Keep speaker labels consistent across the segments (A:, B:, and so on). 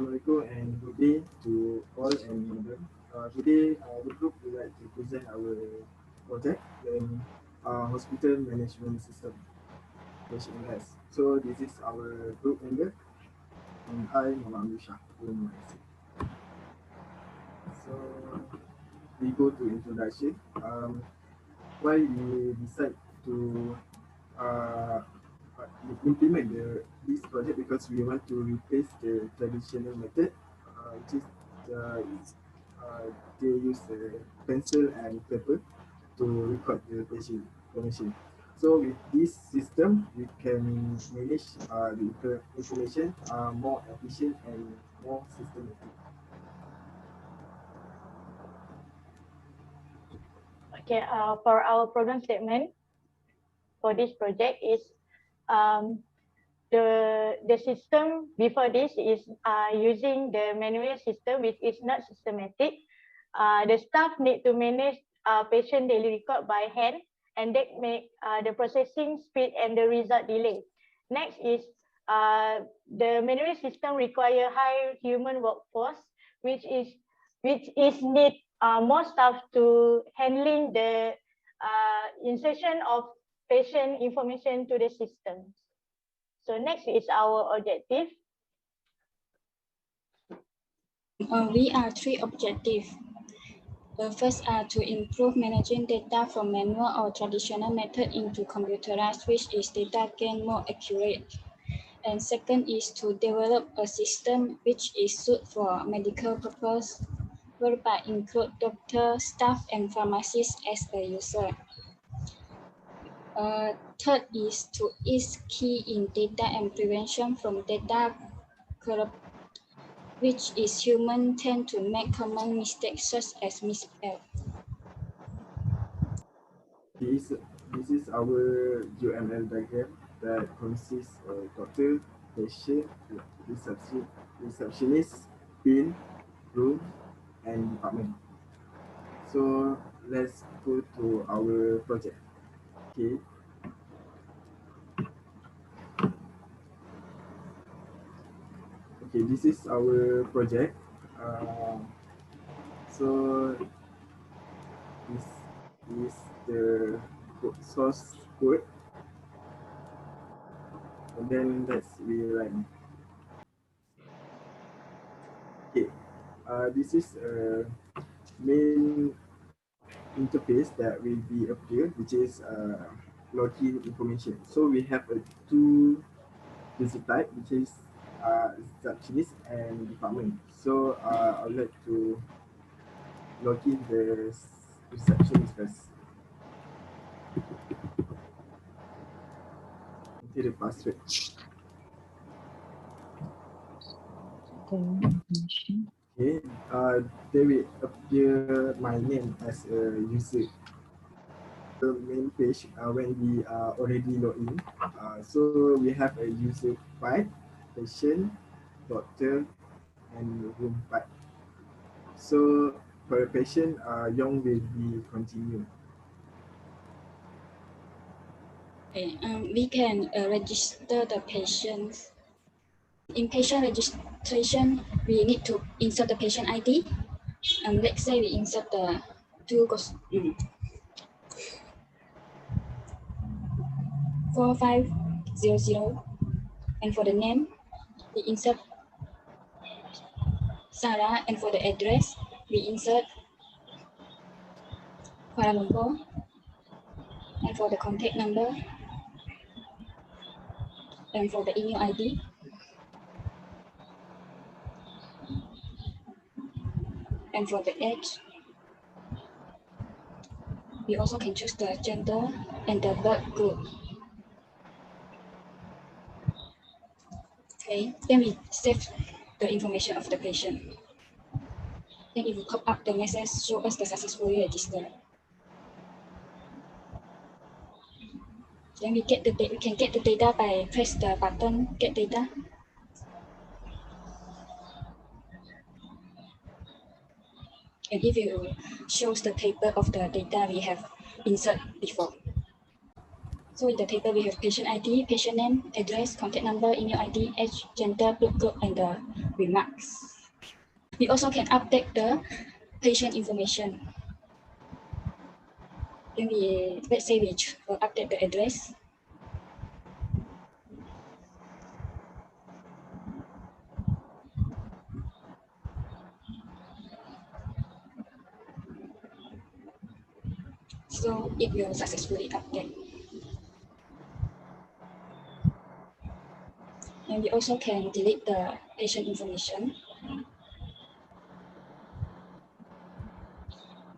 A: Assalamualaikum and good day to all and members. Today, the group would like to present our project in hospital management system, HMS. So this is our group member, and I, Muhammad Amrusha. So we go to introduction. Why we decide to implement this project, because we want to replace the traditional method, which is they use pencil and paper to record the patient information. So with this system, we can manage the information more efficient and more systematic.
B: Okay, for our program statement for this project is the system before this is using the manual system, which is not systematic. The staff need to manage patient daily record by hand, and that make the processing speed and the result delay. Next is the manual system require high human workforce, which is need more staff to handling the insertion of patient information to the system. So next is our objective.
C: We are three objectives. The first are to improve managing data from manual or traditional method into computerized, which is data gain more accurate. And second is to develop a system which is suited for medical purpose, whereby include doctor, staff, and pharmacists as a user. Third is to ease key in data and prevention from data corruption, which is humans tend to make common mistakes such as misspell.
A: This is our UML diagram that consists of doctor, patient, receptionist, bin, room, and department. So let's go to our project. Okay. Okay, this is our project. So this is the source code, and then let's rerun. Okay, this is a main interface that will be appear, which is login information. So we have a two user type, which is receptionist and department. So I would like to log in the receptionist first. Enter the password. Okay, there will appear my name as a user. The main page when we are already logged in. So we have a user file, patient, doctor, and room file. So for a patient, Yong will be continue.
C: Okay, we can register the patients. In patient registration, we need to insert the patient ID. Let's say we insert the 4500, and for the name, we insert Sarah, and for the address, we insert Kuala Lumpur, and for the contact number, and for the email ID, and for the age, we also can choose the gender and the blood group. Okay, then we save the information of the patient. Then it will pop up the message, show us the successfully registered. Then we can get the data by press the button get data. And if you shows the table of the data we have inserted before. So in the table we have patient ID, patient name, address, contact number, email ID, age, gender, blood group, and the remarks. We also can update the patient information. Then let's say we update the address. So it will successfully update. And we also can delete the patient information.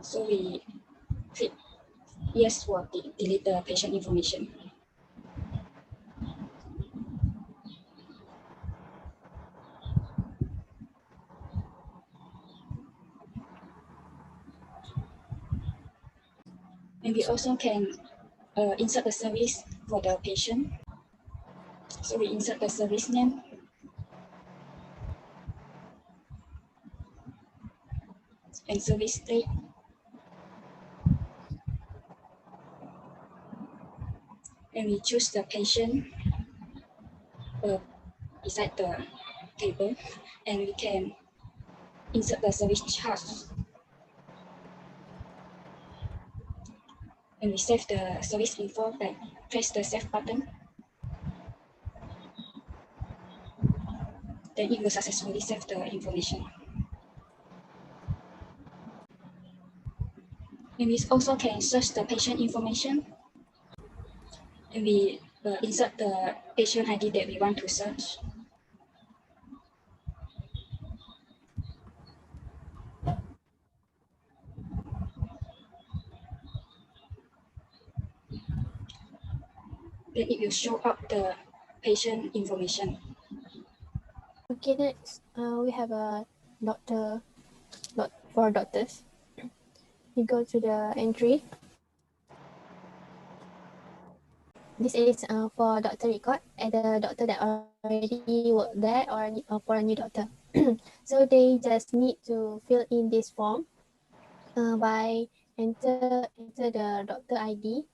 C: So we click yes for delete the patient information. And we also can insert the service for the patient. So we insert the service name. And service date. And we choose the patient beside the table, and we can insert the service charge. And we save the service info by press the save button. Then it will successfully save the information. And we also can search the patient information. And we insert the patient ID that we want to search. Then it will show up the patient information.
D: Okay, next we have a doctor, for doctors. You go to the entry. This is for doctor record, either doctor that already work there or for a new doctor. So they just need to fill in this form by enter the doctor ID,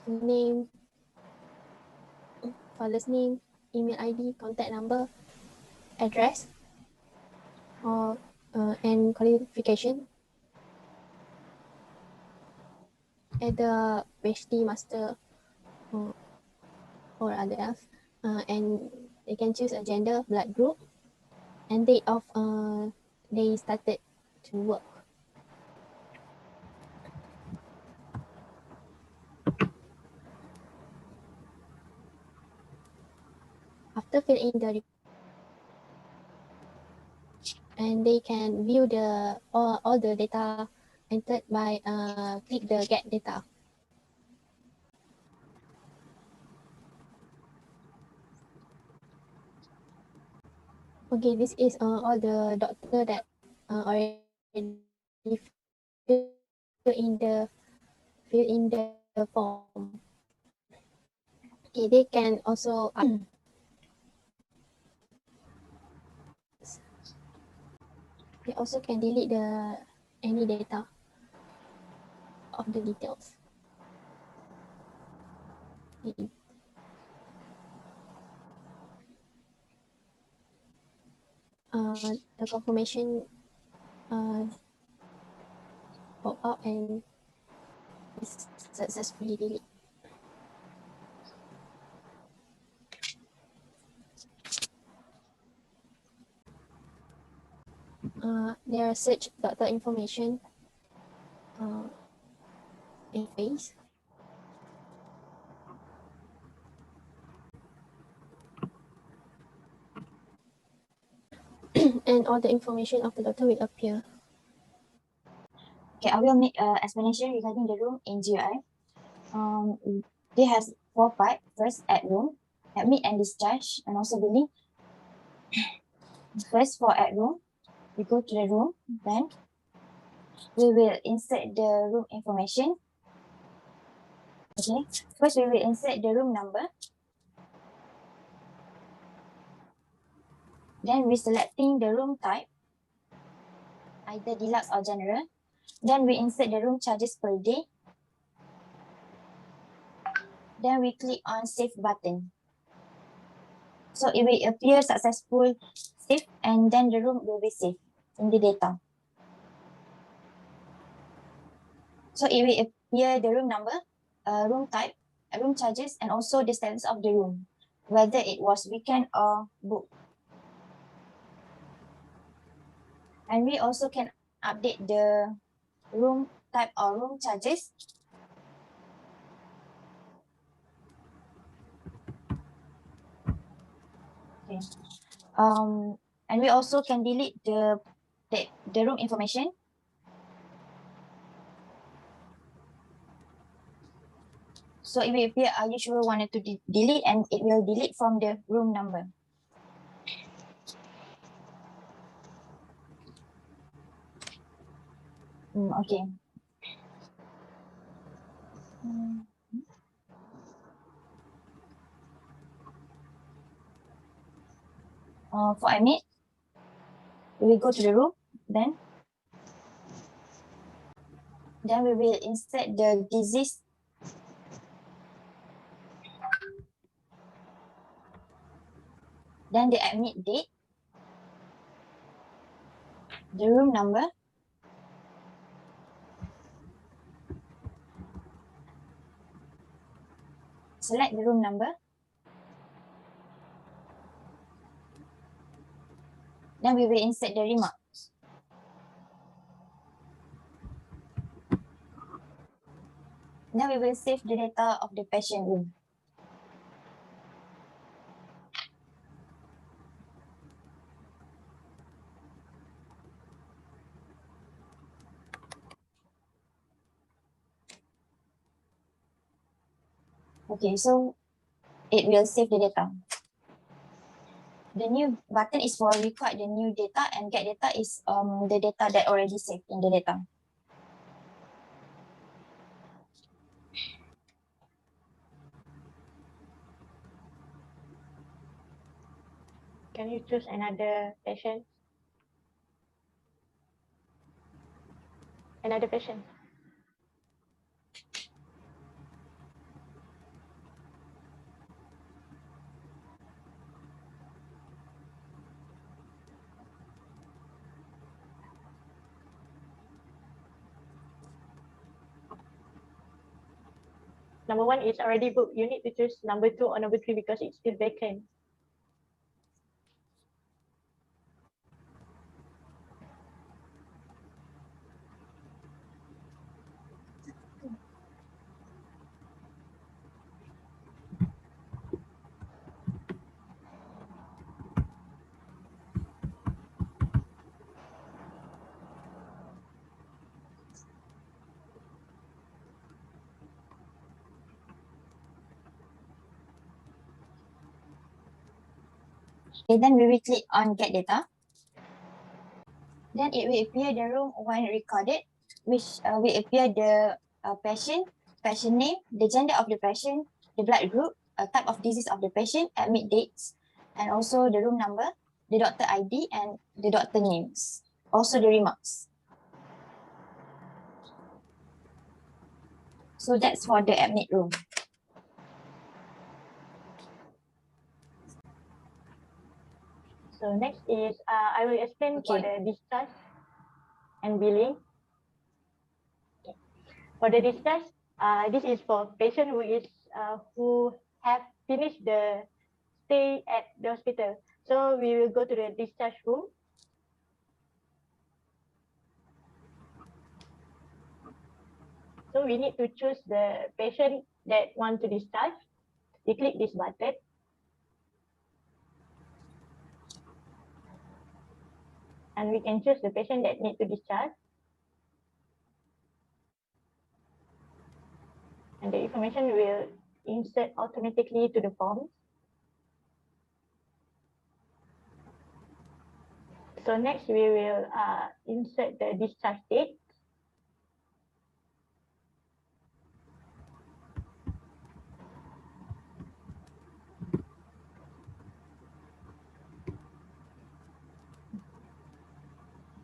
D: name, father's name, email ID, contact number, address, or and qualification. Add the PhD, master, or other else, and they can choose a gender, blood group, and date of they started to work. After filling in the and they can view the all the data entered by click the get data. Okay, this is all the doctor that already fill in the form. Okay, they can also they also can delete any data of the details. Okay. The confirmation pop up and is successfully deleted. There are search doctor information interface. And all the information of the doctor will appear.
E: Okay, I will make an explanation regarding the room in GUI. They have 4 parts. First, add room, admit and discharge, and also billing. First, for add room, we go to the room, then we will insert the room information. Okay, first we will insert the room number. Then we selecting the room type, either deluxe or general. Then we insert the room charges per day. Then we click on save button. So it will appear successful, safe, and then the room will be saved in the data. So it will appear the room number, room type, room charges, and also the status of the room, whether it was weekend or booked. And we also can update the room type or room charges. Okay. And we also can delete the room information. So it will appear, are you sure wanted to delete, and it will delete from the room number. Okay. For admit, we will go to the room, then we will insert the disease. Then the admit date, the room number, select the room number, then we will insert the remarks. Then we will save the data of the patient room. Okay, so it will save the data. The new button is for record the new data, and get data is the data that already saved in the data.
B: Can you choose another patient? Another patient. Number 1 is already booked. You need to choose number 2 or number 3 because it's still vacant.
E: Okay, then we will click on get data. Then it will appear the room when recorded, which will appear the patient name, the gender of the patient, the blood group, type of disease of the patient, admit dates, and also the room number, the doctor ID, and the doctor names. Also the remarks. So that's for the admit room.
B: So next is I will explain for the discharge and billing. Okay. For the discharge, this is for patient who have finished the stay at the hospital. So we will go to the discharge room. So we need to choose the patient that want to discharge. We click this button. And we can choose the patient that need to discharge. And the information will insert automatically to the form. So next we will insert the discharge date.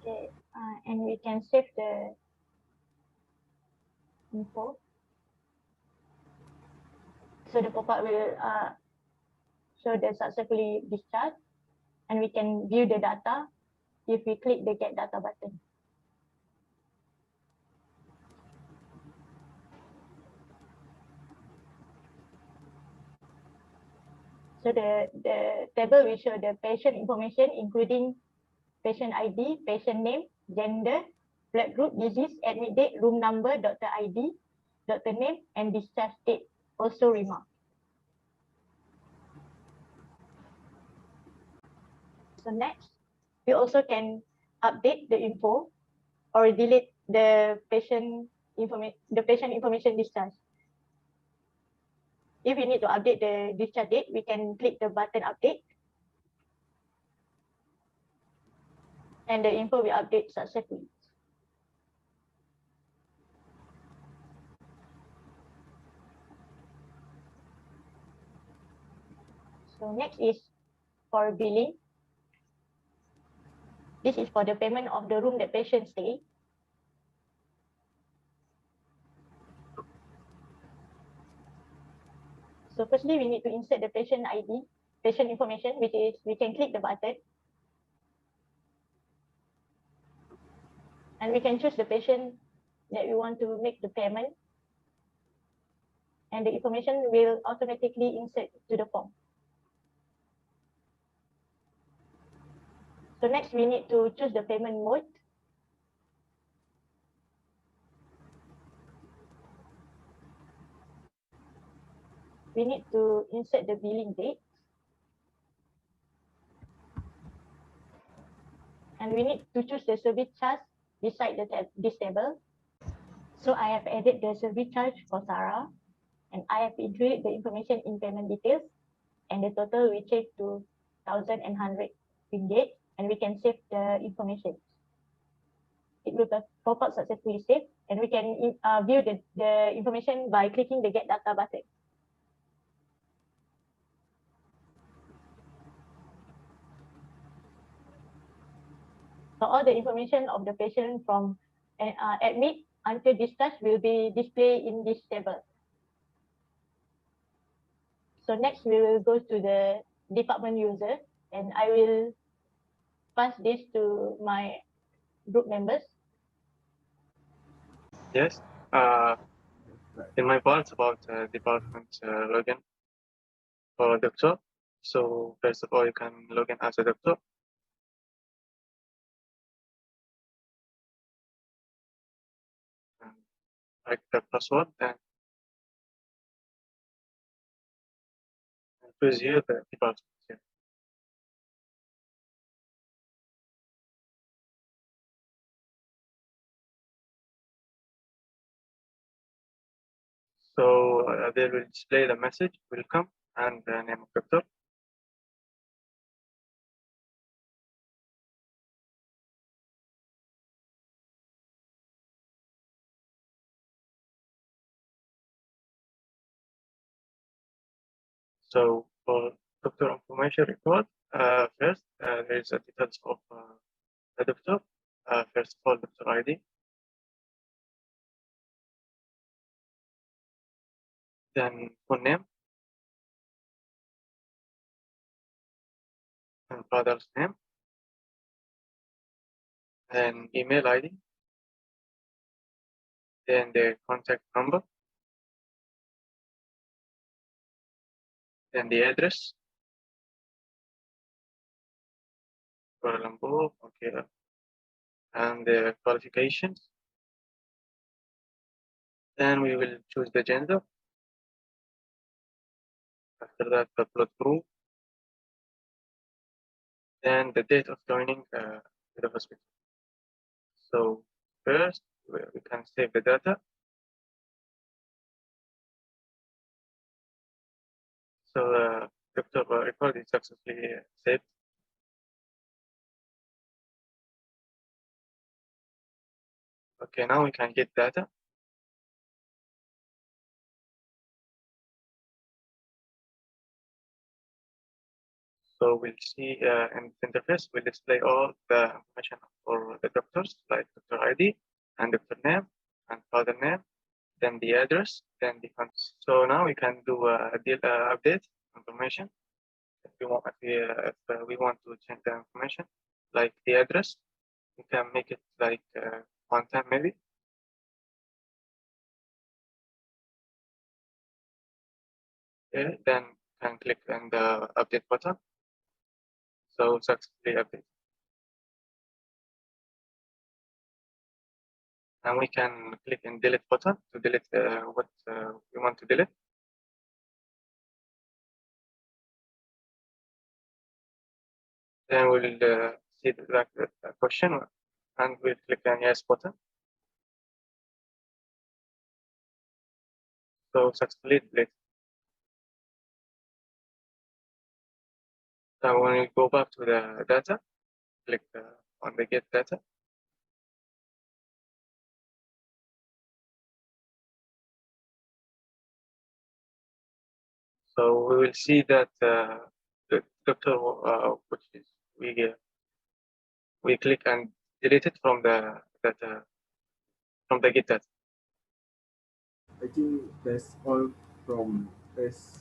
B: Okay, and we can save the info. So the pop-up will show the successfully discharged, and we can view the data if we click the get data button. So the table will show the patient information, including patient ID, patient name, gender, blood group, disease, admit date, room number, doctor ID, doctor name, and discharge date, also remarked. So next, we also can update the info or delete the patient information discharge. If we need to update the discharge date, we can click the button update, and the info will update successfully. So next is for billing. This is for the payment of the room that patient stay. So firstly, we need to insert the patient ID, patient information, which is, we can click the button. And we can choose the patient that we want to make the payment. And the information will automatically insert to the form. So next, we need to choose the payment mode. We need to insert the billing date. And we need to choose the service charge beside this table. So I have added the service charge for Sarah, and I have included the information in payment details, and the total will change to 1,100 ringgit, and we can save the information. It will pop up successfully saved, and we can view the information by clicking the get data button. So all the information of the patient from admit until discharge will be displayed in this table. So next we will go to the department user, and I will pass this to my group members.
F: Yes. In my part about department login for a doctor. So first of all, you can log in as a doctor. Like the password, and choose here the department. Here. So they will display the message, welcome, and the name of doctor. So for doctor information record, first there is a details of the doctor. First of all, doctor ID. Then full name and father's name. Then email ID. Then the contact number. Then the address. Kuala Lumpur, okay. And the qualifications. Then we will choose the gender. After that, the blood group. Then the date of joining the hospital. So first, we can save the data. So doctor record is successfully saved. Okay, now we can get data. So we'll see in the interface, we'll display all the information for the doctors, like doctor ID and doctor name and father name, then the address, then the contact. So now we can do a update information. If we want to change the information, like the address, we can make it like one time maybe. Okay, then can click on the update button. So successfully update. And we can click in delete button to delete what we want to delete. Then we'll see the question and we'll click on yes button. So successfully delete. So when we go back to the data, click on the get data. So we will see that the doctor, which is we click and delete it from the data from the get data.
A: I think that's all from us